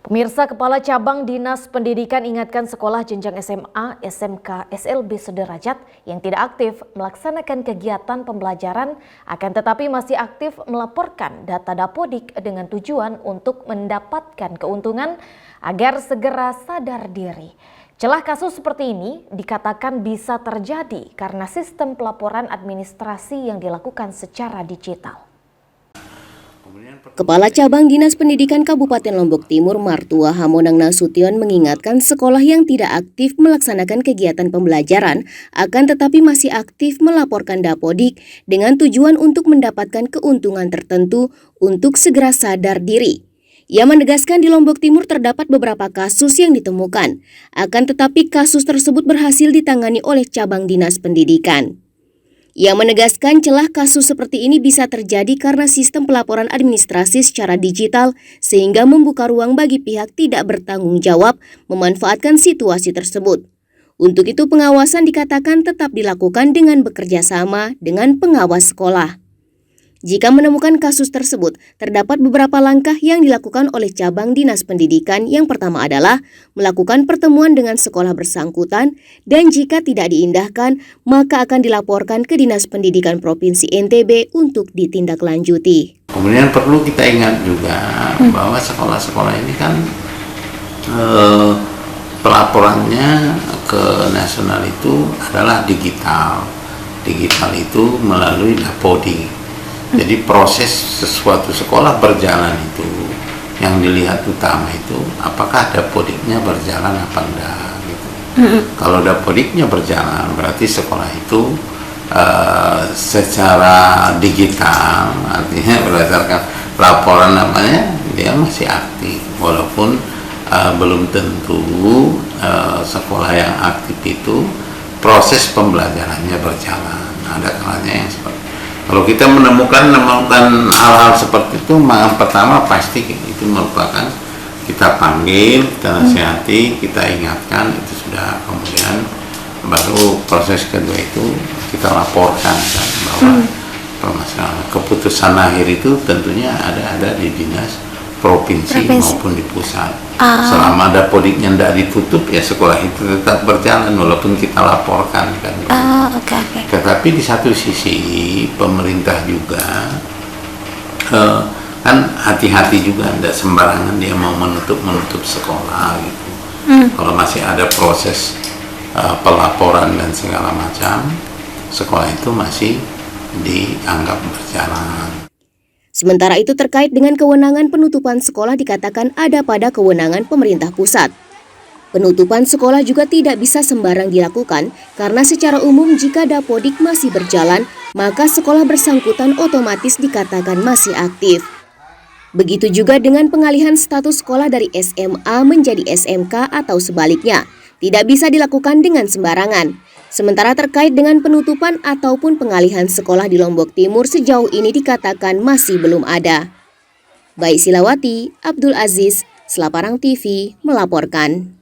Pemirsa, Kepala Cabang Dinas Pendidikan ingatkan sekolah jenjang SMA, SMK, SLB sederajat yang tidak aktif melaksanakan kegiatan pembelajaran akan tetapi masih aktif melaporkan data Dapodik dengan tujuan untuk mendapatkan keuntungan agar segera sadar diri. Celah kasus seperti ini dikatakan bisa terjadi karena sistem pelaporan administrasi yang dilakukan secara digital. Kepala Cabang Dinas Pendidikan Kabupaten Lombok Timur Martua Hamonang Nasution mengingatkan sekolah yang tidak aktif melaksanakan kegiatan pembelajaran akan tetapi masih aktif melaporkan Dapodik dengan tujuan untuk mendapatkan keuntungan tertentu untuk segera sadar diri. Ia menegaskan di Lombok Timur terdapat beberapa kasus yang ditemukan, akan tetapi kasus tersebut berhasil ditangani oleh Cabang Dinas Pendidikan. Ia menegaskan celah kasus seperti ini bisa terjadi karena sistem pelaporan administrasi secara digital sehingga membuka ruang bagi pihak tidak bertanggung jawab memanfaatkan situasi tersebut. Untuk itu pengawasan dikatakan tetap dilakukan dengan bekerja sama dengan pengawas sekolah. Jika menemukan kasus tersebut, terdapat beberapa langkah yang dilakukan oleh Cabang Dinas Pendidikan. Yang pertama adalah melakukan pertemuan dengan sekolah bersangkutan dan jika tidak diindahkan, maka akan dilaporkan ke Dinas Pendidikan Provinsi NTB untuk ditindaklanjuti. Kemudian perlu kita ingat juga bahwa sekolah-sekolah ini kan pelaporannya ke nasional itu adalah digital. Digital itu melalui Dapodik. Jadi proses sesuatu sekolah berjalan itu yang dilihat utama itu apakah Dapodiknya berjalan apa enggak gitu. Kalau Dapodiknya berjalan berarti sekolah itu secara digital, artinya berdasarkan laporan namanya dia masih aktif walaupun belum tentu sekolah yang aktif itu proses pembelajarannya berjalan. Ada kalanya yang seperti kalau kita menemukan hal-hal seperti itu, maka pertama pasti itu merupakan kita panggil, kita nasihati, kita ingatkan, itu sudah. Kemudian baru proses kedua itu kita laporkan kan, bahwa permasalahan keputusan akhir itu tentunya ada di dinas provinsi maupun di pusat. Selama Dapodiknya tidak ditutup ya sekolah itu tetap berjalan walaupun kita laporkan kan. Okay. Tetapi di satu sisi pemerintah juga kan hati-hati juga, tidak sembarangan dia mau menutup sekolah gitu. Kalau masih ada proses pelaporan dan segala macam, sekolah itu masih dianggap berjalan. Sementara itu terkait dengan kewenangan penutupan sekolah dikatakan ada pada kewenangan pemerintah pusat. Penutupan sekolah juga tidak bisa sembarang dilakukan karena secara umum jika Dapodik masih berjalan, maka sekolah bersangkutan otomatis dikatakan masih aktif. Begitu juga dengan pengalihan status sekolah dari SMA menjadi SMK atau sebaliknya, tidak bisa dilakukan dengan sembarangan. Sementara terkait dengan penutupan ataupun pengalihan sekolah di Lombok Timur sejauh ini dikatakan masih belum ada. Baik Silawati, Abdul Aziz, Selaparang TV melaporkan.